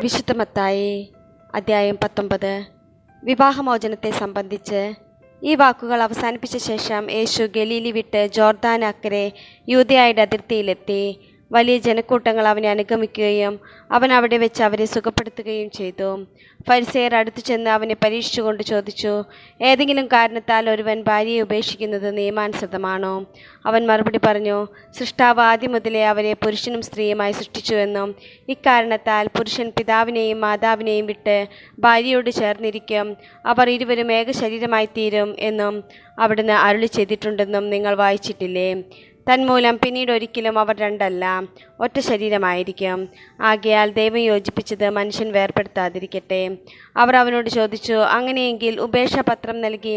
വിശുദ്ധ മത്തായി അധ്യായം 19. വിവാഹമോചനത്തെ സംബന്ധിച്ച് ഈ വാക്കുകൾ അവസാനിപ്പിച്ച ശേഷം യേശു ഗലീലി വിട്ട് ജോർദാന് അക്കരെ യൂദയായുടെ അതിർത്തിയിലെത്തി. വലിയ ജനക്കൂട്ടങ്ങൾ അവനെ അനുഗമിക്കുകയും അവൻ അവിടെ വെച്ച് അവരെ സുഖപ്പെടുത്തുകയും ചെയ്തു. ഫരിസേയർ അടുത്തു ചെന്ന് അവനെ പരീക്ഷിച്ചുകൊണ്ട് ചോദിച്ചു, ഏതെങ്കിലും കാരണത്താൽ ഒരുവൻ ഭാര്യയെ ഉപേക്ഷിക്കുന്നത് നിയമാനുസൃതമാണോ? അവൻ മറുപടി പറഞ്ഞു, സൃഷ്ടാവ് ആദ്യം മുതലേ അവരെ പുരുഷനും സ്ത്രീയുമായി സൃഷ്ടിച്ചുവെന്നും ഇക്കാരണത്താൽ പുരുഷൻ പിതാവിനെയും മാതാവിനെയും വിട്ട് ഭാര്യയോട് ചേർന്നിരിക്കും, അവർ ഇരുവരും ഏക ശരീരമായി തീരും എന്നും അവിടുന്ന് അരുളി ചെയ്തിട്ടുണ്ടെന്നും നിങ്ങൾ വായിച്ചിട്ടില്ലേ? തന്മൂലം പിന്നീട് ഒരിക്കലും അവർ രണ്ടല്ല, ഒറ്റ ശരീരമായിരിക്കും. ആകയാൽ ദൈവം യോജിപ്പിച്ചത് മനുഷ്യൻ വേർപെടുത്താതിരിക്കട്ടെ. അവർ അവനോട് ചോദിച്ചു, അങ്ങനെയെങ്കിൽ ഉപേക്ഷാപത്രം നൽകി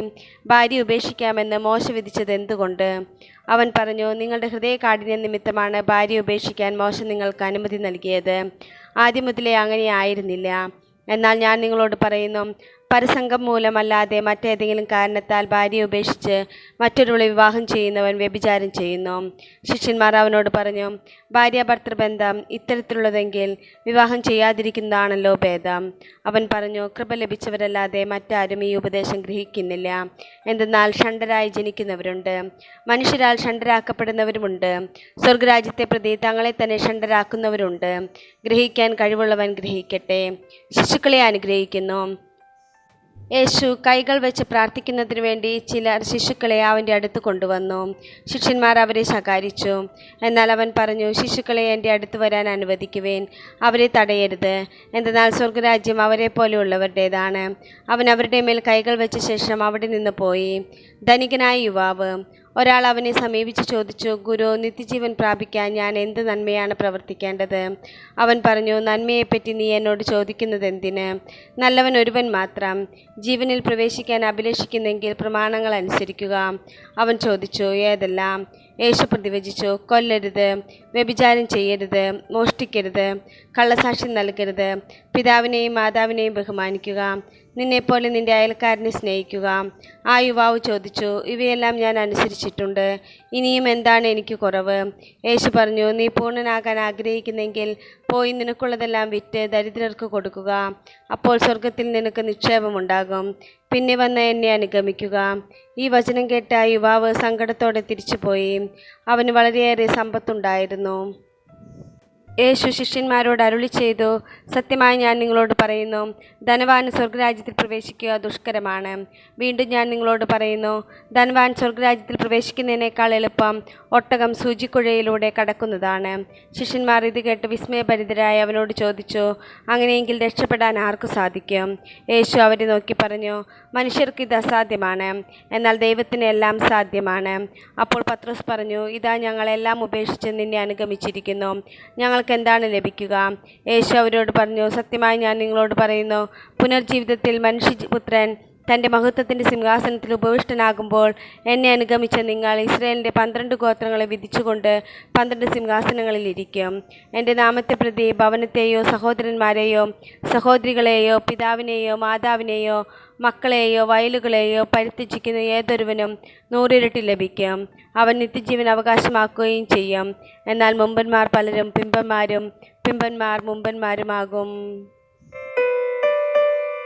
ഭാര്യ ഉപേക്ഷിക്കാമെന്ന് മോശ വിധിച്ചത് എന്തുകൊണ്ട്? അവൻ പറഞ്ഞു, നിങ്ങളുടെ ഹൃദയകാഠിന്യം നിമിത്തമാണ് ഭാര്യ ഉപേക്ഷിക്കാൻ മോശ നിങ്ങൾക്ക് അനുമതി നൽകിയത്. ആദ്യം മുതലേ അങ്ങനെ ആയിരുന്നില്ല. എന്നാൽ ഞാൻ നിങ്ങളോട് പറയുന്നു, പരസംഗം മൂലമല്ലാതെ മറ്റേതെങ്കിലും കാരണത്താൽ ഭാര്യയെ ഉപേക്ഷിച്ച് മറ്റൊരുവളെ വിവാഹം ചെയ്യുന്നവൻ വ്യഭിചാരം ചെയ്യുന്നു. ശിഷ്യന്മാർ അവനോട് പറഞ്ഞു, ഭാര്യ ഭർത്തൃബന്ധം ഇത്തരത്തിലുള്ളതെങ്കിൽ വിവാഹം ചെയ്യാതിരിക്കുന്നതാണല്ലോ ഭേദം. അവൻ പറഞ്ഞു, കൃപ ലഭിച്ചവരല്ലാതെ മറ്റാരും ഈ ഉപദേശം ഗ്രഹിക്കുന്നില്ല. എന്തെന്നാൽ ഷണ്ഡരായി ജനിക്കുന്നവരുണ്ട്, മനുഷ്യരാൽ ഷണ്ഡരാക്കപ്പെടുന്നവരുമുണ്ട്, സ്വർഗരാജ്യത്തെ പ്രതി തങ്ങളെ തന്നെ ഷണ്ഡരാക്കുന്നവരുണ്ട്. ഗ്രഹിക്കാൻ കഴിവുള്ളവൻ ഗ്രഹിക്കട്ടെ. ശിശുക്കളെ അനുഗ്രഹിക്കുന്നു. യേശു കൈകൾ വെച്ച് പ്രാർത്ഥിക്കുന്നതിനു വേണ്ടി ചിലർ ശിശുക്കളെ അവൻ്റെ അടുത്ത് കൊണ്ടുവന്നു. ശിഷ്യന്മാർ അവരെ ശകാരിച്ചു. എന്നാൽ അവൻ പറഞ്ഞു, ശിശുക്കളെ എൻ്റെ അടുത്ത് വരാൻ അനുവദിക്കുവേൻ, അവരെ തടയരുത്. എന്തെന്നാൽ സ്വർഗരാജ്യം അവരെ പോലെയുള്ളവരുടേതാണ്. അവൻ അവരുടെ മേൽ കൈകൾ വെച്ച ശേഷം അവിടെ നിന്ന് പോയി. ധനികനായ യുവാവ് ഒരാൾ അവനെ സമീപിച്ച് ചോദിച്ചു, ഗുരു, നിത്യജീവൻ പ്രാപിക്കാൻ ഞാൻ എന്ത് നന്മയാണ് പ്രവർത്തിക്കേണ്ടത്? അവൻ പറഞ്ഞു, നന്മയെപ്പറ്റി നീ എന്നോട് ചോദിക്കുന്നത് എന്തിന്? നല്ലവൻ ഒരുവൻ മാത്രം. ജീവനിൽ പ്രവേശിക്കാൻ അഭിലഷിക്കുന്നെങ്കിൽ പ്രമാണങ്ങൾ അനുസരിക്കുക. അവൻ ചോദിച്ചു, ഏതെല്ലാം? യേശു പ്രതിവചിച്ചു, കൊല്ലരുത്, വ്യഭിചാരം ചെയ്യരുത്, മോഷ്ടിക്കരുത്, കള്ളസാക്ഷ്യം നൽകരുത്, പിതാവിനെയും മാതാവിനെയും ബഹുമാനിക്കുക, നിന്നെപ്പോലെ നിന്റെ അയൽക്കാരനെ സ്നേഹിക്കുക. ആ യുവാവ് ചോദിച്ചു, ഇവയെല്ലാം ഞാൻ അനുസരിച്ചിട്ടുണ്ട്, ഇനിയും എന്താണ് എനിക്ക് കുറവ്? യേശു പറഞ്ഞു, നീ പൂർണ്ണനാകാൻ ആഗ്രഹിക്കുന്നെങ്കിൽ പോയി നിനക്കുള്ളതെല്ലാം വിറ്റ് ദരിദ്രർക്ക് കൊടുക്കുക, അപ്പോൾ സ്വർഗത്തിൽ നിനക്ക് നിക്ഷേപമുണ്ടാകും. പിന്നെ വന്ന് എന്നെ അനുഗമിക്കുക. ഈ വചനം കേട്ട ആ യുവാവ് സങ്കടത്തോടെ തിരിച്ചുപോയി. അവന് വളരെയേറെ സമ്പത്തുണ്ടായിരുന്നു. യേശു ശിഷ്യന്മാരോട് അരുളി ചെയ്തു, സത്യമായി ഞാൻ നിങ്ങളോട് പറയുന്നു, ധനവാന് സ്വർഗരാജ്യത്തിൽ പ്രവേശിക്കുക ദുഷ്കരമാണ്. വീണ്ടും ഞാൻ നിങ്ങളോട് പറയുന്നു, ധനവാൻ സ്വർഗരാജ്യത്തിൽ പ്രവേശിക്കുന്നതിനേക്കാൾ എളുപ്പം ഒട്ടകം സൂചിക്കുഴയിലൂടെ കടക്കുന്നതാണ്. ശിഷ്യന്മാർ ഇത് കേട്ട് വിസ്മയഭരിതരായി അവനോട് ചോദിച്ചു, അങ്ങനെയെങ്കിൽ രക്ഷപ്പെടാൻ ആർക്കു സാധിക്കും? യേശു അവരെ നോക്കി പറഞ്ഞു, മനുഷ്യർക്ക് ഇത് അസാധ്യമാണ്, എന്നാൽ ദൈവത്തിന് എല്ലാം സാധ്യമാണ്. അപ്പോൾ പത്രോസ് പറഞ്ഞു, ഇതാ ഞങ്ങളെല്ലാം ഉപേക്ഷിച്ച് നിന്നെ അനുഗമിച്ചിരിക്കുന്നു, ഞങ്ങൾക്ക് എന്താണ് ലഭിക്കുക? യേശു അവരോട് പറഞ്ഞു, സത്യമായി ഞാൻ നിങ്ങളോട് പറയുന്നു, പുനർജീവിതത്തിൽ മനുഷ്യപുത്രൻ തൻ്റെ മഹത്വത്തിൻ്റെ സിംഹാസനത്തിൽ ഉപവിഷ്ടനാകുമ്പോൾ എന്നെ അനുഗമിച്ച നിങ്ങൾ ഇസ്രായേലിൻ്റെ 12 ഗോത്രങ്ങളെ വിധിച്ചുകൊണ്ട് 12 സിംഹാസനങ്ങളിൽ ഇരിക്കും. എൻ്റെ നാമത്തെ പ്രതി ഭവനത്തെയോ സഹോദരന്മാരെയോ സഹോദരികളെയോ പിതാവിനെയോ മാതാവിനെയോ മക്കളെയോ വയലുകളെയോ പരിത്യജിക്കുന്ന ഏതൊരുവനും 100 ഇരട്ടി ലഭിക്കും. അവൻ നിത്യജീവൻ അവകാശമാക്കുകയും ചെയ്യും. എന്നാൽ മുമ്പന്മാർ പലരും പിമ്പന്മാരും പിമ്പന്മാർ മുമ്പന്മാരുമാകും.